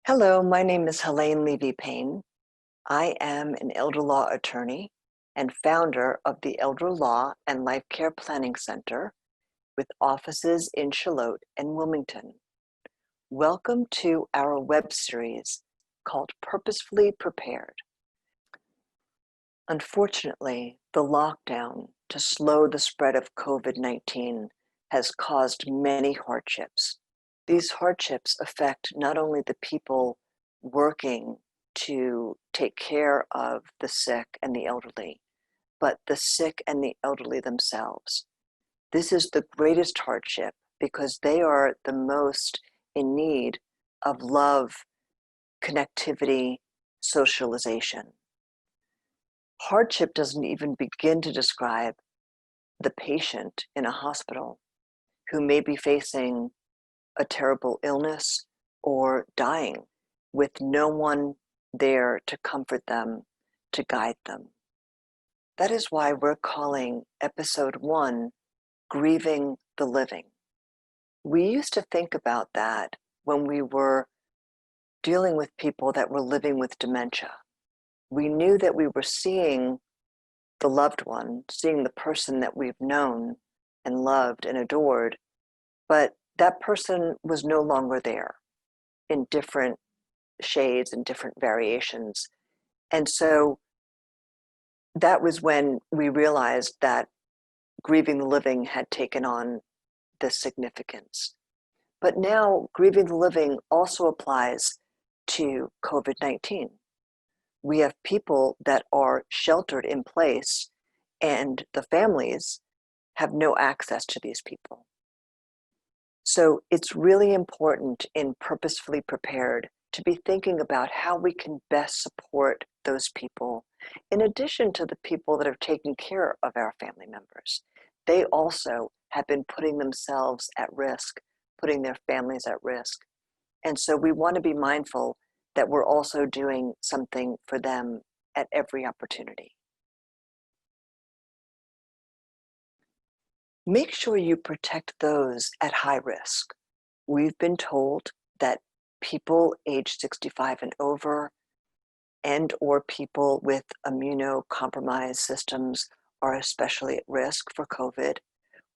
Hello, my name is Helayne Levy Payne. I am an elder law attorney and founder of the Elder Law and Life Care Planning Center with offices in Charlotte and Wilmington. Welcome to our web series called Purposefully Prepared. Unfortunately, the lockdown to slow the spread of COVID-19 has caused many hardships. These hardships affect not only the people working to take care of the sick and the elderly, but the sick and the elderly themselves. This is the greatest hardship because they are the most in need of love, connectivity, socialization. Hardship doesn't even begin to describe the patient in a hospital who may be facing a terrible illness or dying with no one there to comfort them, to guide them. That is why we're calling episode 1, Grieving the Living. We used to think about that when we were dealing with people that were living with dementia. We knew that we were seeing the loved one, seeing the person that we've known and loved and adored, but that person was no longer there in different shades and different variations. And so that was when we realized that grieving the living had taken on this significance. But now grieving the living also applies to COVID-19. We have people that are sheltered in place and the families have no access to these people. So it's really important in Purposefully Prepared to be thinking about how we can best support those people, in addition to the people that are taking care of our family members. They also have been putting themselves at risk, putting their families at risk. And so we want to be mindful that we're also doing something for them at every opportunity. Make sure you protect those at high risk. We've been told that people age 65 and over and or people with immunocompromised systems are especially at risk for COVID.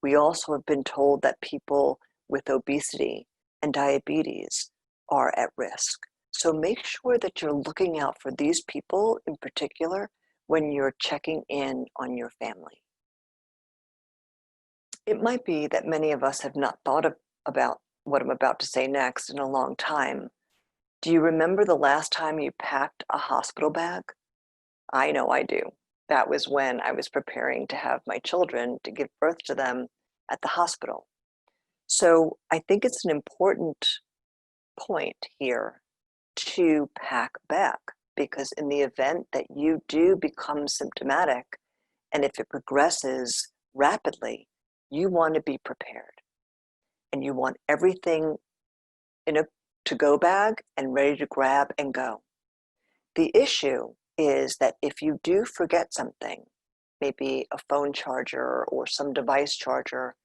We also have been told that people with obesity and diabetes are at risk. So make sure that you're looking out for these people in particular when you're checking in on your family. It might be that many of us have not thought about what I'm about to say next in a long time. Do you remember the last time you packed a hospital bag? I know I do. That was when I was preparing to have my children to give birth to them at the hospital. So I think it's an important point here to pack a bag, because in the event that you do become symptomatic, and if it progresses rapidly, you want to be prepared. And you want everything in a to-go bag and ready to grab and go. The issue is that if you do forget something, maybe a phone charger or some device charger,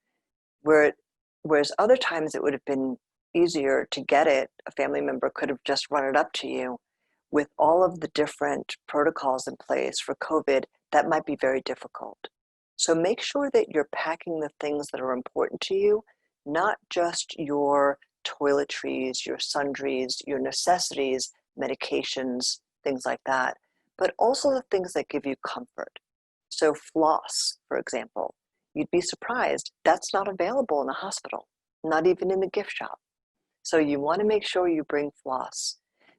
whereas other times it would have been easier to get it, a family member could have just run it up to you. With all of the different protocols in place for COVID, that might be very difficult. So make sure that you're packing the things that are important to you, not just your toiletries, your sundries, your necessities, medications, things like that, but also the things that give you comfort. So floss, for example, you'd be surprised that's not available in a hospital, not even in the gift shop. So you want to make sure you bring floss.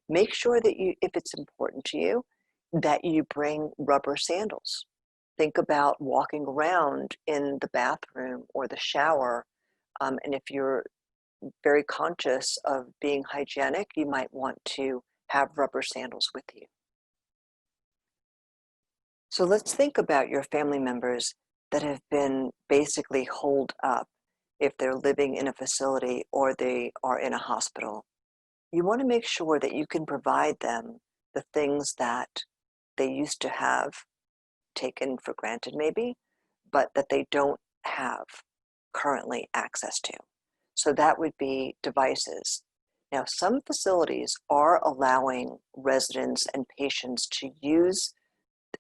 Make sure that you, if it's important to you, that you bring rubber sandals. Think about walking around in the bathroom or the shower. And if you're very conscious of being hygienic, you might want to have rubber sandals with you. So let's think about your family members that have been basically holed up if they're living in a facility or they are in a hospital. You want to make sure that you can provide them the things that they used to have taken for granted maybe, but that they don't have currently access to. So that would be devices. Now, some facilities are allowing residents and patients to use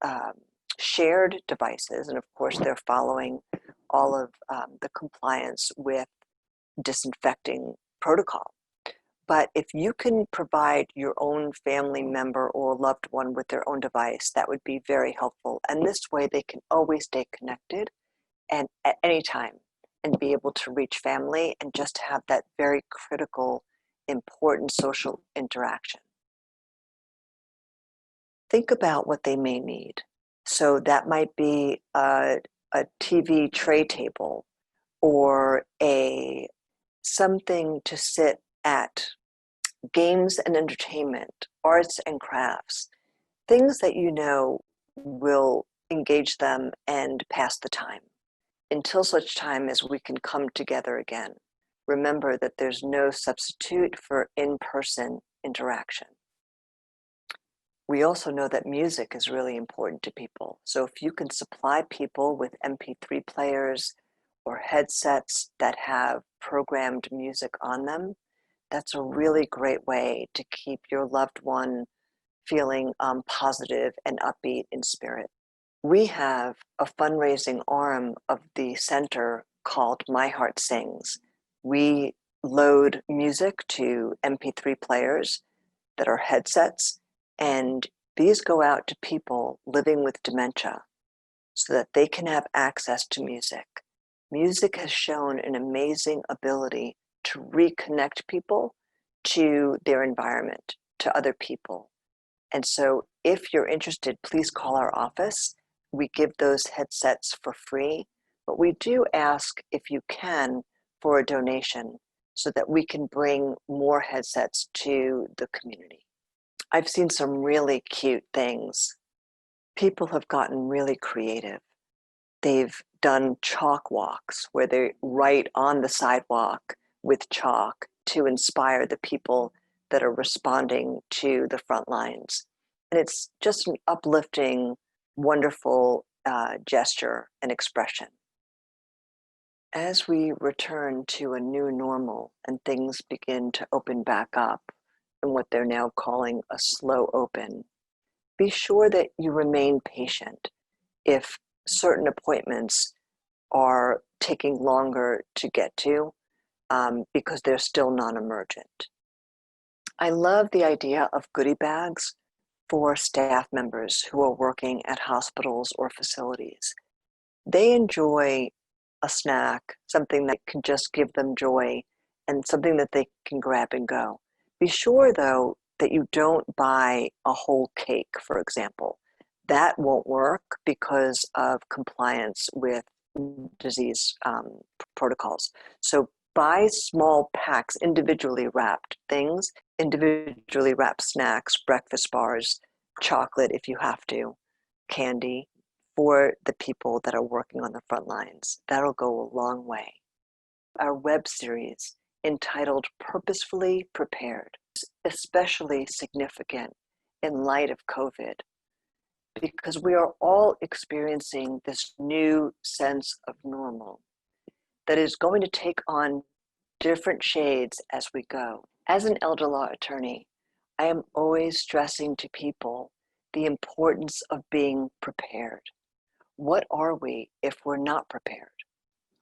um, shared devices, and of course, they're following all of the compliance with disinfecting protocol. But if you can provide your own family member or loved one with their own device, that would be very helpful. And this way they can always stay connected and at any time and be able to reach family and just have that very critical, important social interaction. Think about what they may need. So that might be a TV tray table or something to sit at, games and entertainment, arts and crafts, things that you know will engage them and pass the time until such time as we can come together again. Remember that there's no substitute for in-person interaction. We also know that music is really important to people. So if you can supply people with MP3 players or headsets that have programmed music on them, that's a really great way to keep your loved one feeling positive and upbeat in spirit. We have a fundraising arm of the center called My Heart Sings. We load music to MP3 players that are headsets, and these go out to people living with dementia so that they can have access to music. Music has shown an amazing ability to reconnect people to their environment, to other people. And so if you're interested, please call our office. We give those headsets for free, but we do ask, if you can, for a donation so that we can bring more headsets to the community. I've seen some really cute things. People have gotten really creative. They've done chalk walks where they write on the sidewalk with chalk to inspire the people that are responding to the front lines. And it's just an uplifting, wonderful gesture and expression. As we return to a new normal and things begin to open back up in what they're now calling a slow open, be sure that you remain patient if certain appointments are taking longer to get to because they're still non-emergent. I love the idea of goodie bags for staff members who are working at hospitals or facilities. They enjoy a snack, something that can just give them joy and something that they can grab and go. Be sure, though, that you don't buy a whole cake, for example. That won't work because of compliance with disease protocols. So buy small packs, individually wrapped things, individually wrapped snacks, breakfast bars, chocolate if you have to, candy, for the people that are working on the front lines. That'll go a long way. Our web series entitled Purposefully Prepared is especially significant in light of COVID because we are all experiencing this new sense of normal that is going to take on different shades as we go. As an elder law attorney, I am always stressing to people the importance of being prepared. What are we if we're not prepared?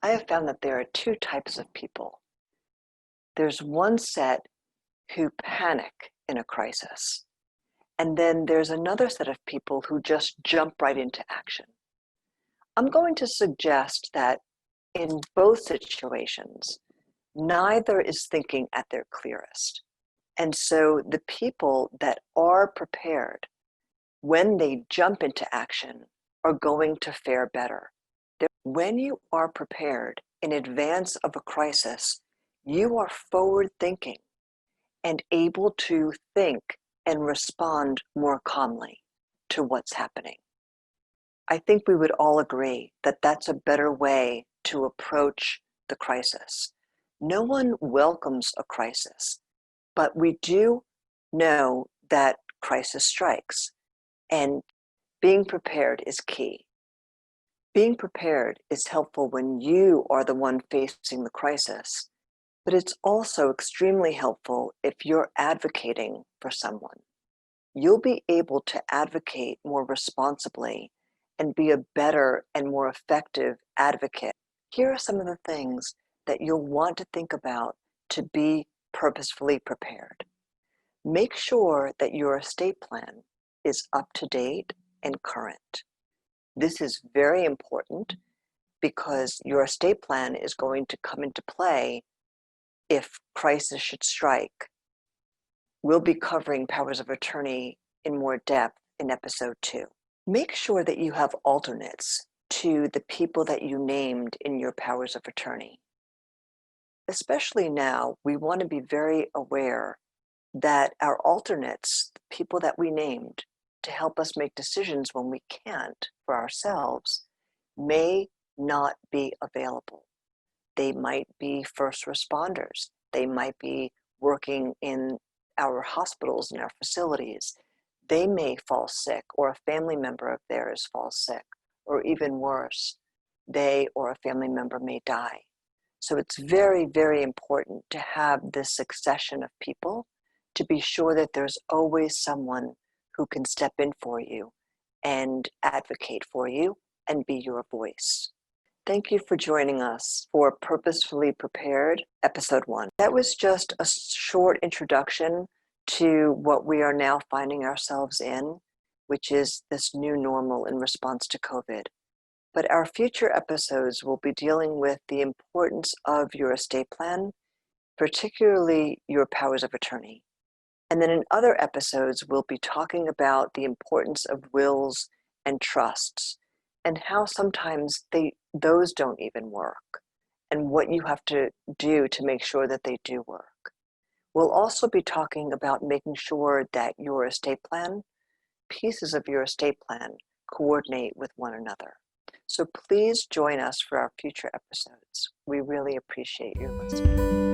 I have found that there are two types of people. There's one set who panic in a crisis, and then there's another set of people who just jump right into action. I'm going to suggest that in both situations, neither is thinking at their clearest. And so the people that are prepared, when they jump into action, are going to fare better. When you are prepared in advance of a crisis, you are forward thinking and able to think and respond more calmly to what's happening. I think we would all agree that that's a better way to approach the crisis. No one welcomes a crisis, but we do know that crisis strikes, and being prepared is key. Being prepared is helpful when you are the one facing the crisis, But it's also extremely helpful if you're advocating for someone. You'll be able to advocate more responsibly and be a better and more effective advocate. Here are some of the things that you'll want to think about to be purposefully prepared. Make sure that your estate plan is up to date and current. This is very important because your estate plan is going to come into play if crisis should strike. We'll be covering powers of attorney in more depth in episode 2. Make sure that you have alternates to the people that you named in your powers of attorney. Especially now, we want to be very aware that our alternates, the people that we named to help us make decisions when we can't for ourselves, may not be available. They might be first responders. They might be working in our hospitals and our facilities. They may fall sick, or a family member of theirs falls sick, or even worse, they or a family member may die. So it's very, very important to have this succession of people to be sure that there's always someone who can step in for you and advocate for you and be your voice. Thank you for joining us for Purposefully Prepared, Episode 1. That was just a short introduction to what we are now finding ourselves in, which is this new normal in response to COVID. But our future episodes will be dealing with the importance of your estate plan, particularly your powers of attorney. And then in other episodes, we'll be talking about the importance of wills and trusts and how sometimes those don't even work and what you have to do to make sure that they do work. We'll also be talking about making sure that your estate plan, pieces of your estate plan, coordinate with one another. So please join us for our future episodes. We really appreciate your listening.